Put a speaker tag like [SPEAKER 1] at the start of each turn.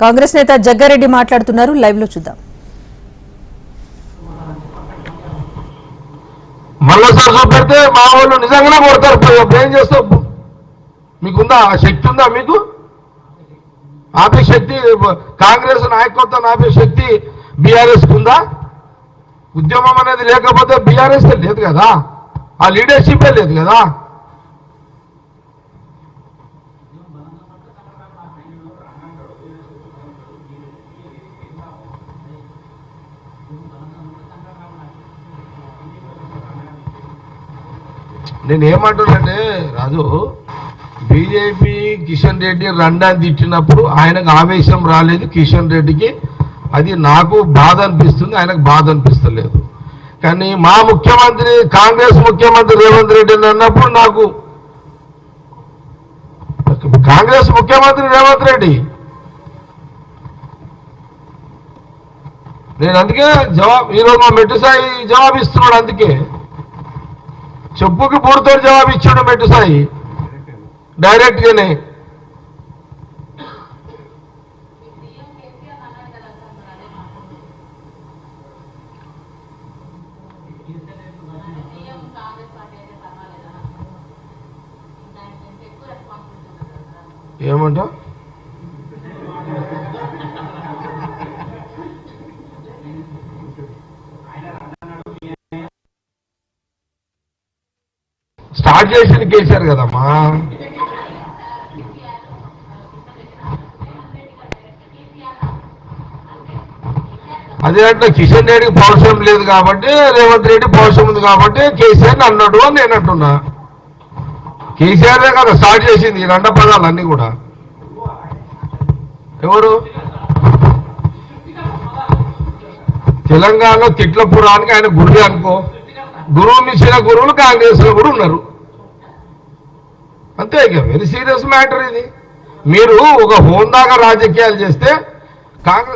[SPEAKER 1] కాంగ్రెస్ నేత జగ్గారెడ్డి మాట్లాడుతున్నారు, లైవ్ లో చూద్దాం.
[SPEAKER 2] మళ్ళీసారి చూపెడితే మా వాళ్ళు నిజంగానే కొడతారు. ఏం చేస్తావు? మీకుందా ఆ శక్తి? ఉందా మీకు? ఆపే శక్తి కాంగ్రెస్ నాయకత్వం ఆపే శక్తి బీఆర్ఎస్ ఉందా? ఉద్యమం అనేది లేకపోతే బీఆర్ఎస్ లేదు కదా, ఆ లీడర్షిపే లేదు కదా. నేనేమంటున్నానంటే రాజు, బీజేపీ కిషన్ రెడ్డి రండాన్ని తిట్టినప్పుడు ఆయనకు ఆవేశం రాలేదు కిషన్ రెడ్డికి, అది నాకు బాధ అనిపిస్తుంది, ఆయనకు బాధ అనిపిస్తలేదు. కానీ మా ముఖ్యమంత్రి కాంగ్రెస్ ముఖ్యమంత్రి రేవంత్ రెడ్డి అన్నప్పుడు నాకు కాంగ్రెస్ ముఖ్యమంత్రి రేవంత్ రెడ్డి, నేను అందుకే ఈరోజు మా మెట్టుసాయి జవాబు ఇస్తున్నాడు. అందుకే చెప్పుకి పూర్తితో జవాబు ఇచ్చాడు మెట్టుసాయి డైరెక్ట్ గానే. ఏమంటా స్టార్ట్ చేసింది కేసీఆర్ కదమ్మా. అదే అంటే కిషన్ రెడ్డికి పౌరుషం లేదు కాబట్టి, రేవంత్ రెడ్డి పౌరుషం ఉంది కాబట్టి కేసీఆర్ అన్నాడు అని నేను అంటున్నా. కేసీఆరే కదా స్టార్ట్ చేసింది ఈ రెండు పదాలు అన్ని కూడా. ఎవరు? తెలంగాణలో తిట్ల పురానికి ఆయన గురువు అనుకో, గురువు మించిన గురువులు కాంగ్రెస్ లో కూడా ఉన్నారు. అంతే, ఇక వెరీ సీరియస్ మ్యాటర్ ఇది. మీరు ఒక హోందాగా రాజకీయాలు చేస్తే కాంగ్రెస్